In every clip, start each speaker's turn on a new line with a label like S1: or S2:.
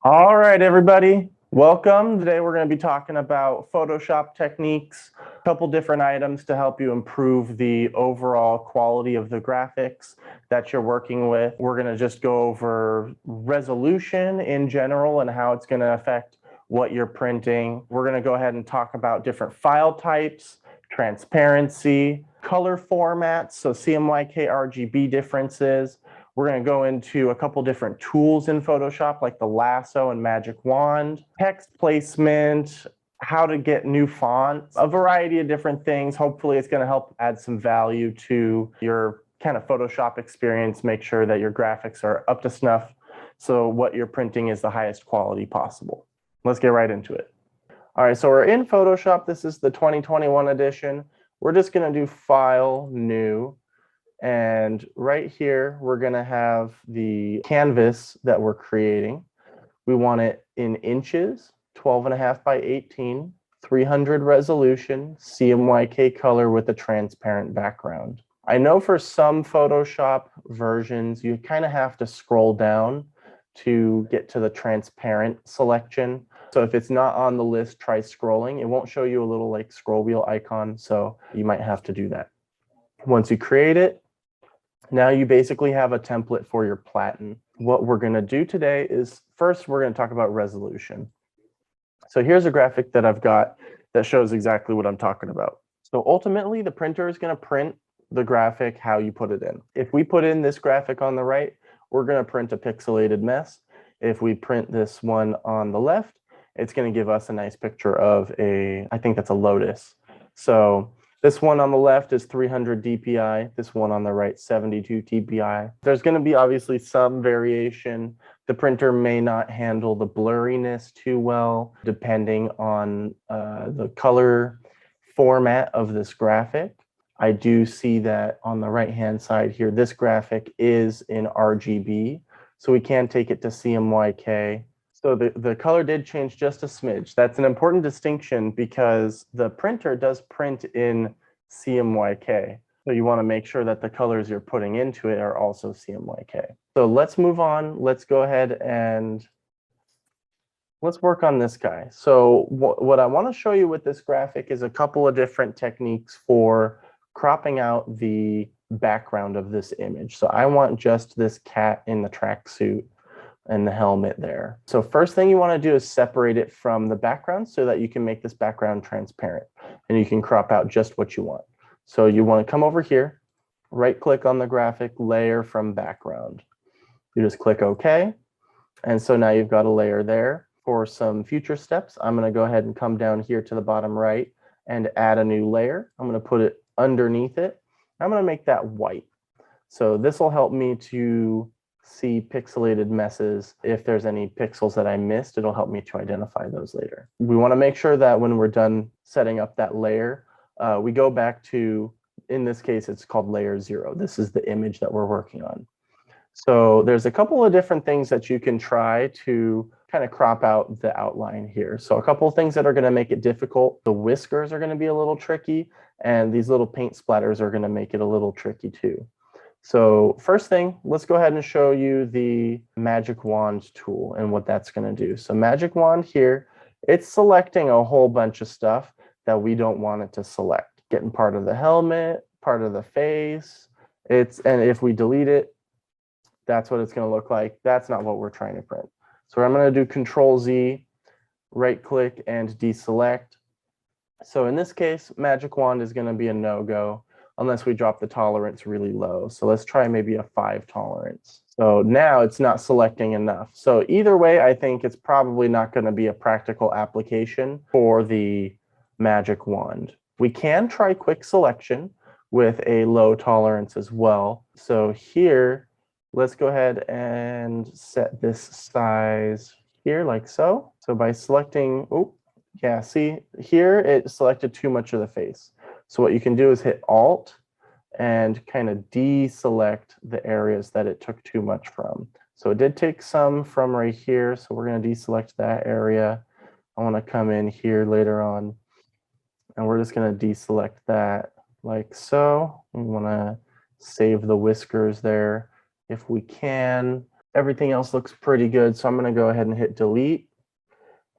S1: All right, everybody, welcome. Today we're going to be talking about Photoshop techniques, a couple different items to help you improve the overall quality of the graphics that you're working with. We're going to just go over resolution in general and how it's going to affect what you're printing. We're going to go ahead and talk about different file types, transparency, color formats, so CMYK RGB differences. We're going to go into a couple different tools in Photoshop, like the lasso and magic wand, text placement, how to get new fonts, a variety of different things. Hopefully it's going to help add some value to your kind of Photoshop experience, make sure that your graphics are up to snuff, so what you're printing is the highest quality possible. Let's get right into it. All right, so we're in Photoshop. This is the 2021 edition. We're just going to do File, New. And right here, we're going to have the canvas that we're creating. We want it in inches, 12.5 by 18, 300 resolution, CMYK color with a transparent background. I know for some Photoshop versions, you kind of have to scroll down to get to the transparent selection. So if it's not on the list, try scrolling. It won't show you a little like scroll wheel icon, so you might have to do that. Once you create it, now you basically have a template for your platen. What we're going to do today is first we're going to talk about resolution. So here's a graphic that I've got that shows exactly what I'm talking about. So ultimately the printer is going to print the graphic how you put it in. If we put in this graphic on the right, we're going to print a pixelated mess. If we print this one on the left, it's going to give us a nice picture of I think that's a lotus. So this one on the left is 300 dpi. This one on the right, 72 dpi. There's going to be obviously some variation. The printer may not handle the blurriness too well, depending on the color format of this graphic. I do see that on the right-hand side here, this graphic is in RGB, so we can take it to CMYK. So the color did change just a smidge. That's an important distinction because the printer does print in CMYK. So you want to make sure that the colors you're putting into it are also CMYK. So let's move on. Let's go ahead and let's work on this guy. So what I want to show you with this graphic is a couple of different techniques for cropping out the background of this image. So I want just this cat in the tracksuit and the helmet there. So first thing you want to do is separate it from the background so that you can make this background transparent and you can crop out just what you want. So you want to come over here, right click on the graphic, layer from background. You just click OK. And so now you've got a layer there. For some future steps, I'm going to go ahead and come down here to the bottom right and add a new layer. I'm going to put it underneath it. I'm going to make that white. So this will help me to see pixelated messes. If there's any pixels that I missed, it'll help me to identify those later. We want to make sure that when we're done setting up that layer, we go back to, in this case, it's called layer 0. This is the image that we're working on. So there's a couple of different things that you can try to kind of crop out the outline here. So a couple of things that are going to make it difficult. The whiskers are going to be a little tricky, and these little paint splatters are going to make it a little tricky too. So first thing, let's go ahead and show you the magic wand tool and what that's going to do. So magic wand here, it's selecting a whole bunch of stuff that we don't want it to select. Getting part of the helmet, part of the face. And if we delete it, that's what it's going to look like. That's not what we're trying to print. So I'm going to do Control Z, right click and deselect. So in this case, magic wand is going to be a no-go unless we drop the tolerance really low. So let's try maybe a 5 tolerance. So now it's not selecting enough. So either way, I think it's probably not going to be a practical application for the magic wand. We can try quick selection with a low tolerance as well. So here, let's go ahead and set this size here like so. So by selecting, oh, yeah, see here it selected too much of the face. So what you can do is hit Alt and kind of deselect the areas that it took too much from. So it did take some from right here. So we're going to deselect that area. I want to come in here later on, and we're just going to deselect that like so. We want to save the whiskers there if we can. Everything else looks pretty good. So I'm going to go ahead and hit delete.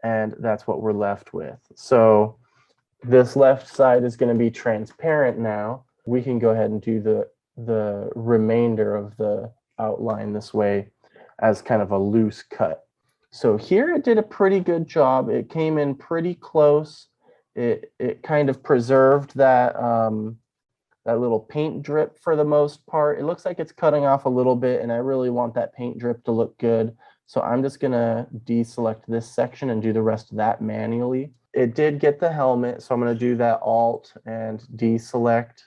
S1: And that's what we're left with. So this left side is going to be transparent now. We can go ahead and do the remainder of the outline this way as kind of a loose cut. So here it did a pretty good job. It came in pretty close. It kind of preserved that that little paint drip for the most part. It looks like it's cutting off a little bit, and I really want that paint drip to look good. So I'm just gonna deselect this section and do the rest of that manually. It did get the helmet, so I'm gonna do that Alt and deselect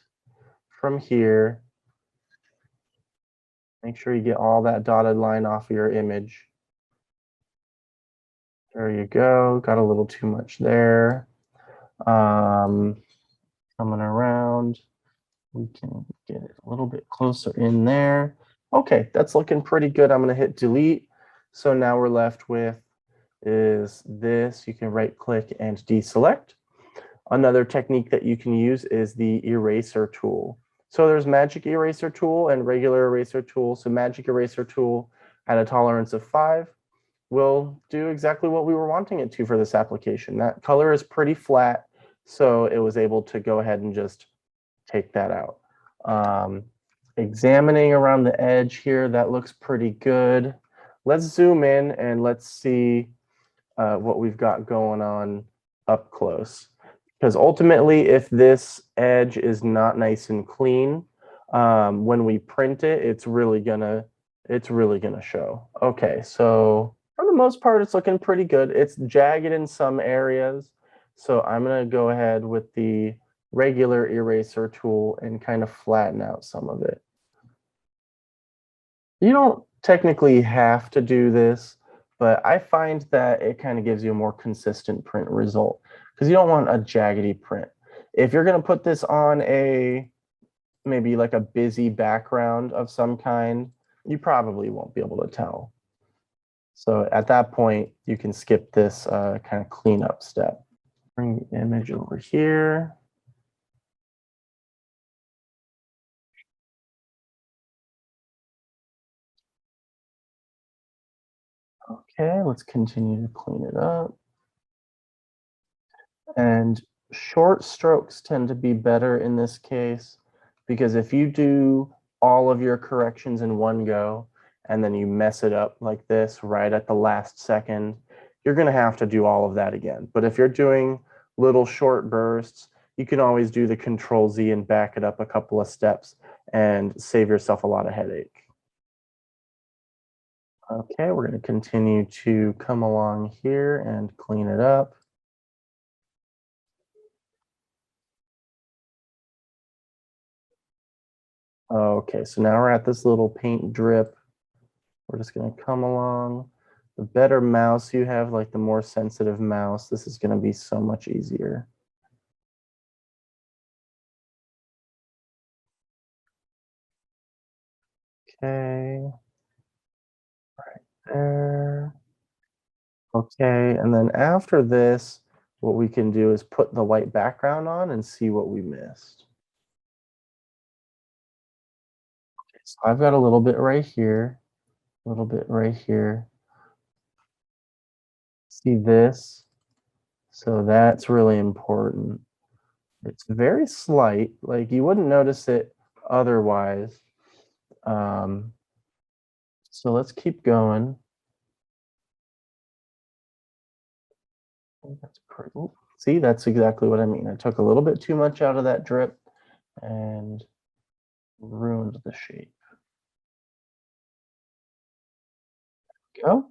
S1: from here. Make sure you get all that dotted line off of your image. There you go, got a little too much there. Coming around. We can get it a little bit closer in there. Okay, that's looking pretty good. I'm going to hit delete. So now we're left with is this. You can right click and deselect. Another technique that you can use is the eraser tool. So there's magic eraser tool and regular eraser tool. So magic eraser tool at a tolerance of 5 will do exactly what we were wanting it to for this application. That color is pretty flat, so it was able to go ahead and just take that out. Examining around the edge here, that looks pretty good. Let's zoom in and let's see what we've got going on up close. Because ultimately, if this edge is not nice and clean, when we print it, it's really gonna show. Okay, so for the most part, it's looking pretty good. It's jagged in some areas, so I'm gonna go ahead with the regular eraser tool and kind of flatten out some of it. You don't technically have to do this, but I find that it kind of gives you a more consistent print result because you don't want a jaggedy print. If you're going to put this on a maybe like a busy background of some kind, you probably won't be able to tell. So at that point, you can skip this kind of cleanup step. Bring the image over here. Okay, let's continue to clean it up. And short strokes tend to be better in this case, because if you do all of your corrections in one go, and then you mess it up like this right at the last second, you're going to have to do all of that again. But if you're doing little short bursts, you can always do the Control Z and back it up a couple of steps and save yourself a lot of headache. Okay, we're going to continue to come along here and clean it up. Okay, so now we're at this little paint drip. We're just going to come along. The better mouse you have, like the more sensitive mouse, this is going to be so much easier. Okay, right there. Okay, and then after this, what we can do is put the white background on and see what we missed. Okay, so I've got a little bit right here, a little bit right here. See this? So that's really important. It's very slight, like you wouldn't notice it otherwise. So let's keep going. That's pretty. See, that's exactly what I mean. I took a little bit too much out of that drip and ruined the shape. Go.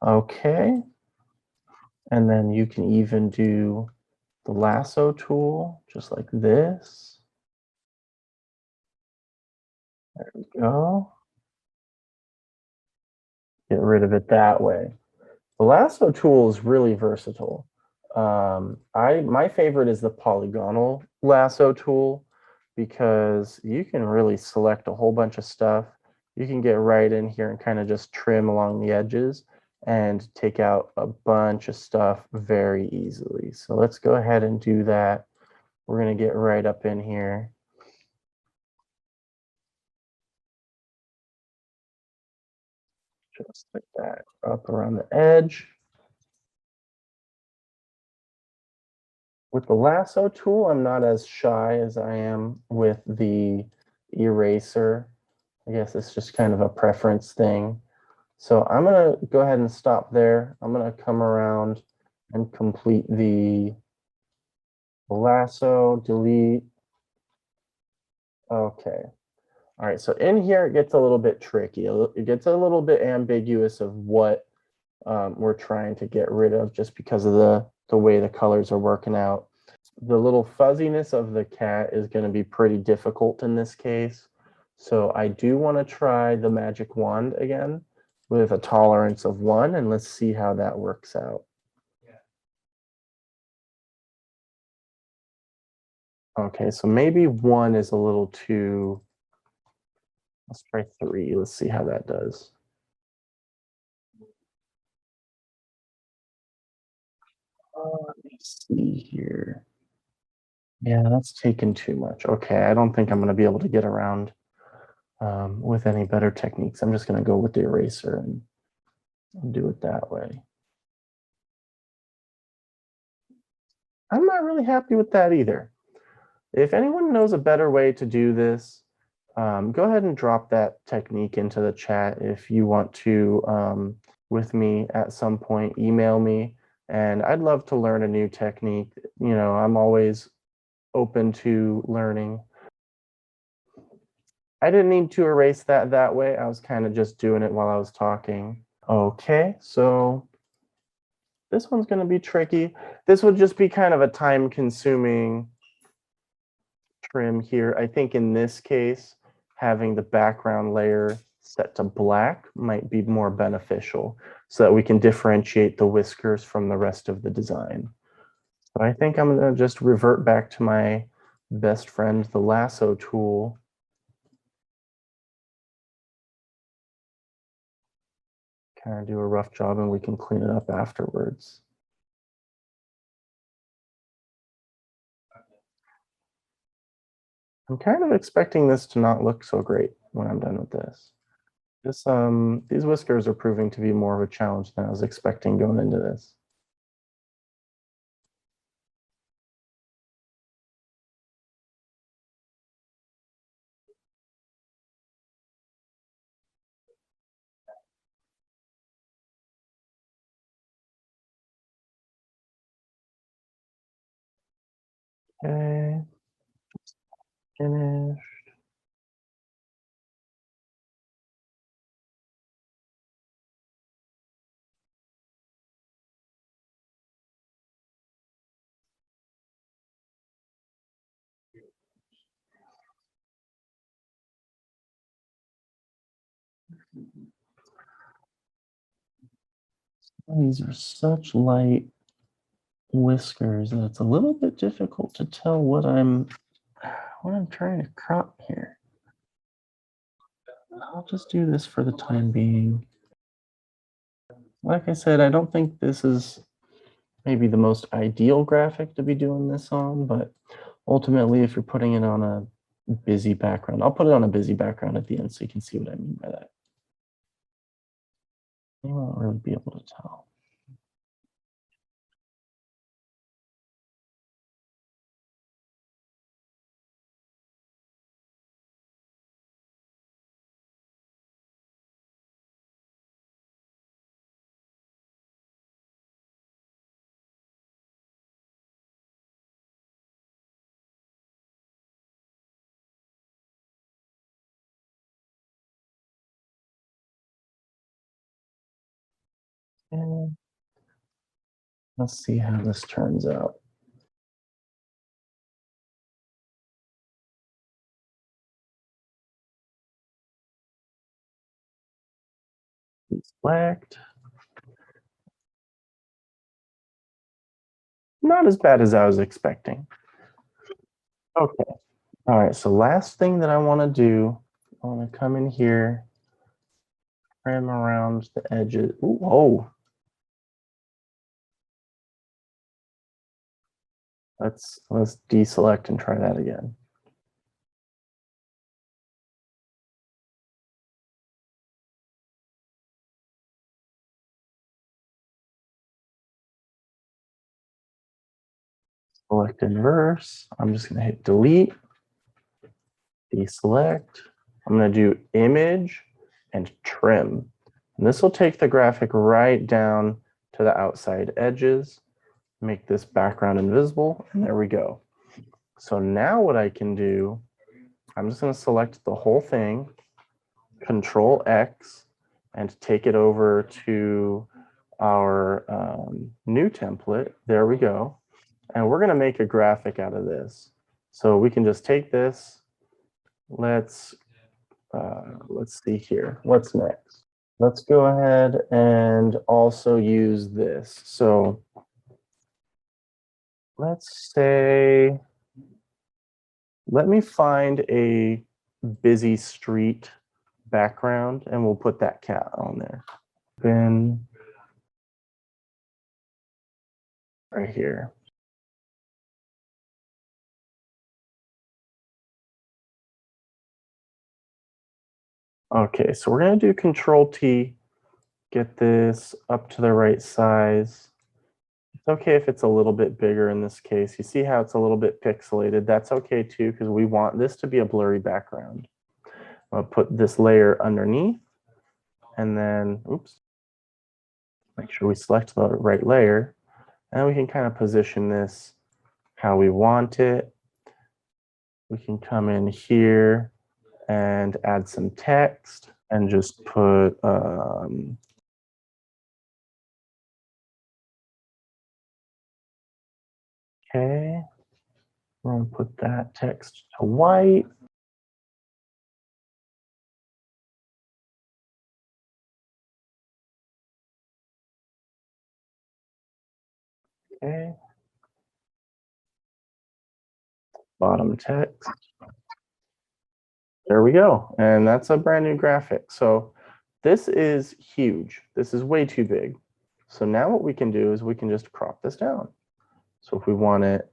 S1: Okay. And then you can even do the lasso tool, just like this. There we go. Get rid of it that way. The lasso tool is really versatile. My favorite is the polygonal lasso tool because you can really select a whole bunch of stuff. You can get right in here and kind of just trim along the edges and take out a bunch of stuff very easily. So let's go ahead and do that. We're going to get right up in here. Just like that, up around the edge. With the lasso tool, I'm not as shy as I am with the eraser. I guess it's just kind of a preference thing. So I'm going to go ahead and stop there. I'm going to come around and complete the lasso, delete. Okay. All right. So in here, it gets a little bit tricky. It gets a little bit ambiguous of what we're trying to get rid of just because of the way the colors are working out. The little fuzziness of the cat is going to be pretty difficult in this case. So I do want to try the magic wand again with a tolerance of 1, and let's see how that works out. Okay, so maybe 1 is a little too, let's try 3. Let's see how that does. Let me see here. Yeah, that's taken too much. Okay, I don't think I'm going to be able to get around with any better techniques. I'm just going to go with the eraser and do it that way. I'm not really happy with that either. If anyone knows a better way to do this, go ahead and drop that technique into the chat. If you want to, with me at some point, email me, and I'd love to learn a new technique. You know, I'm always open to learning. I didn't need to erase that way. I was kind of just doing it while I was talking. Okay, so this one's going to be tricky. This would just be kind of a time-consuming trim here. I think in this case, having the background layer set to black might be more beneficial so that we can differentiate the whiskers from the rest of the design. So I think I'm going to just revert back to my best friend, the lasso tool. Kind of do a rough job and we can clean it up afterwards. I'm kind of expecting this to not look so great when I'm done with this. These whiskers are proving to be more of a challenge than I was expecting going into this. Okay, finish. These are such light whiskers that it's a little bit difficult to tell what I'm trying to crop here. I'll just do this for the time being. Like I said, I don't think this is maybe the most ideal graphic to be doing this on, but ultimately, if you're putting it on a busy background, I'll put it on a busy background at the end so you can see what I mean by that. You won't really be able to tell. And let's see how this turns out. Select. Not as bad as I was expecting. Okay. All right. So last thing that I want to do, I want to come in here, trim around the edges. Ooh, whoa. Let's deselect and try that again. Select inverse. I'm just going to hit delete, deselect. I'm going to do image and trim. And this will take the graphic right down to the outside edges, make this background invisible, and there we go. So now what I can do, I'm just going to select the whole thing, Control X, and take it over to our new template. There we go. And we're going to make a graphic out of this. So we can just take this. Let's see here. What's next? Let's go ahead and also use this. So let's say, let me find a busy street background and we'll put that cat on there. Then right here. Okay, so we're going to do Control T, get this up to the right size. It's okay if it's a little bit bigger in this case. You see how it's a little bit pixelated. That's okay too, because we want this to be a blurry background. I'll put this layer underneath and then, oops, make sure we select the right layer. And we can kind of position this how we want it. We can come in here and add some text and just put okay, we're going to put that text to white. Okay. Bottom text. There we go. And that's a brand new graphic. So this is huge. This is way too big. So now what we can do is we can just crop this down. So if we want it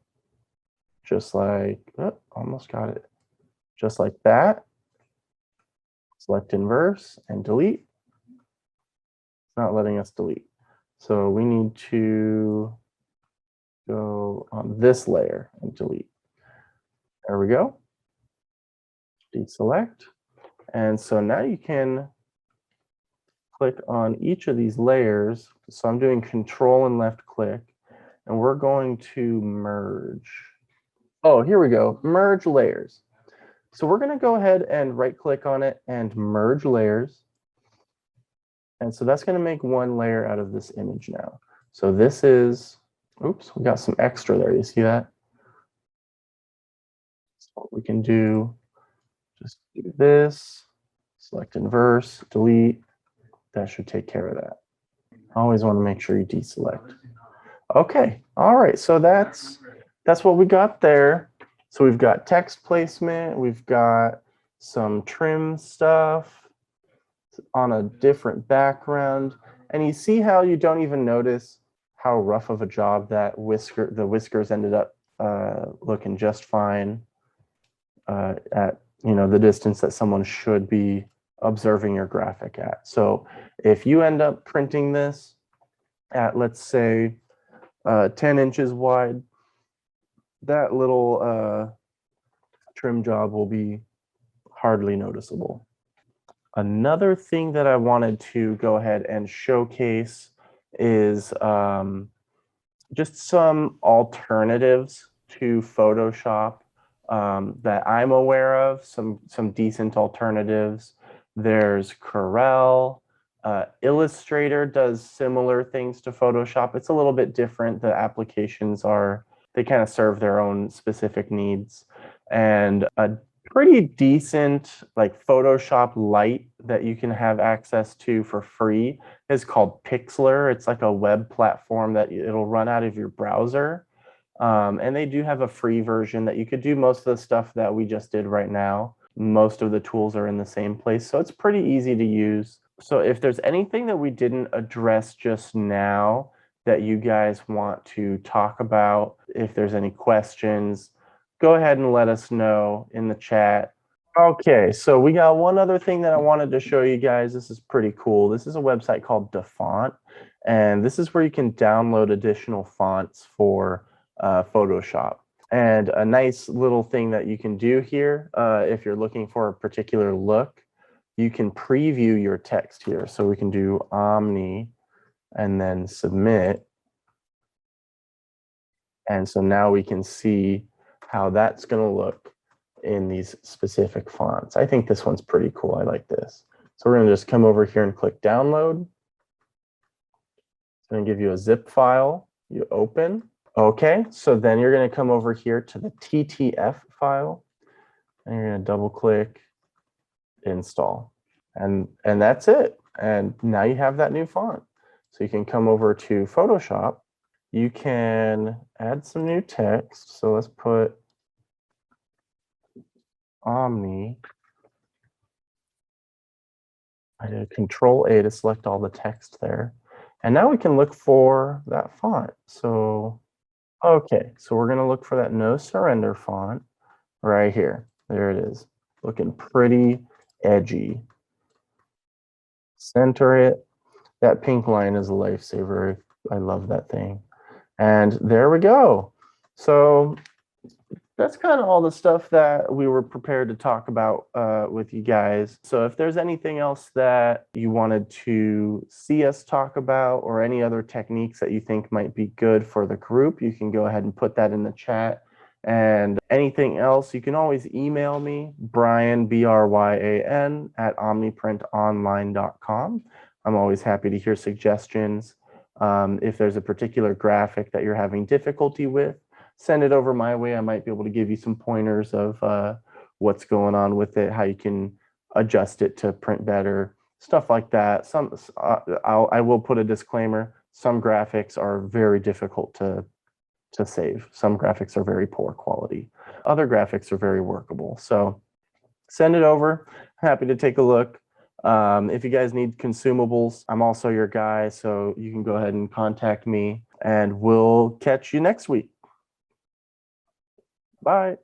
S1: just like, oh, almost got it. Just like that. Select inverse and delete. It's not letting us delete. So we need to go on this layer and delete. There we go. Deselect. And so now you can click on each of these layers. So I'm doing Control and left click, and we're going to merge. Oh, here we go, merge layers. So we're gonna go ahead and right click on it and merge layers. And so that's gonna make one layer out of this image now. So this is, oops, we got some extra there, you see that? So what we can do, just do this, select inverse, delete, that should take care of that. Always want to make sure you deselect. Okay, all right, so that's what we got there. So we've got text placement, we've got some trim stuff on a different background, and you see how you don't even notice how rough of a job that the whiskers ended up looking just fine at the distance that someone should be observing your graphic at. So if you end up printing this at, let's say, 10 inches wide, that little trim job will be hardly noticeable. Another thing that I wanted to go ahead and showcase is just some alternatives to Photoshop that I'm aware of, some decent alternatives. There's Corel. Illustrator does similar things to Photoshop. It's a little bit different. The applications they kind of serve their own specific needs. And a pretty decent like Photoshop Lite that you can have access to for free is called Pixlr. It's like a web platform that it'll run out of your browser. And they do have a free version that you could do most of the stuff that we just did right now. Most of the tools are in the same place, so it's pretty easy to use. So if there's anything that we didn't address just now that you guys want to talk about, if there's any questions, go ahead and let us know in the chat. Okay, so we got one other thing that I wanted to show you guys. This is pretty cool. This is a website called Dafont, and this is where you can download additional fonts for Photoshop. And a nice little thing that you can do here, if you're looking for a particular look, you can preview your text here. So we can do Omni and then submit. And so now we can see how that's going to look in these specific fonts. I think this one's pretty cool. I like this. So we're going to just come over here and click download. It's going to give you a zip file. You open. Okay, so then you're going to come over here to the TTF file, and you're going to double click install. And that's it. And now you have that new font. So you can come over to Photoshop. You can add some new text. So let's put Omni. I did Control A to select all the text there. And now we can look for that font. So, okay, so we're going to look for that No Surrender font right here. There it is. Looking pretty edgy. Center it. That pink line is a lifesaver. I love that thing. And there we go. So that's kind of all the stuff that we were prepared to talk about with you guys. So if there's anything else that you wanted to see us talk about or any other techniques that you think might be good for the group, you can go ahead and put that in the chat. And anything else, you can always email me, Brian, BRYAN, at omniprintonline.com. I'm always happy to hear suggestions. If there's a particular graphic that you're having difficulty with, send it over my way. I might be able to give you some pointers of what's going on with it, how you can adjust it to print better, stuff like that. I will put a disclaimer. Some graphics are very difficult to save. Some graphics are very poor quality. Other graphics are very workable. So send it over. Happy to take a look. If you guys need consumables, I'm also your guy, so you can go ahead and contact me, and we'll catch you next week. Bye.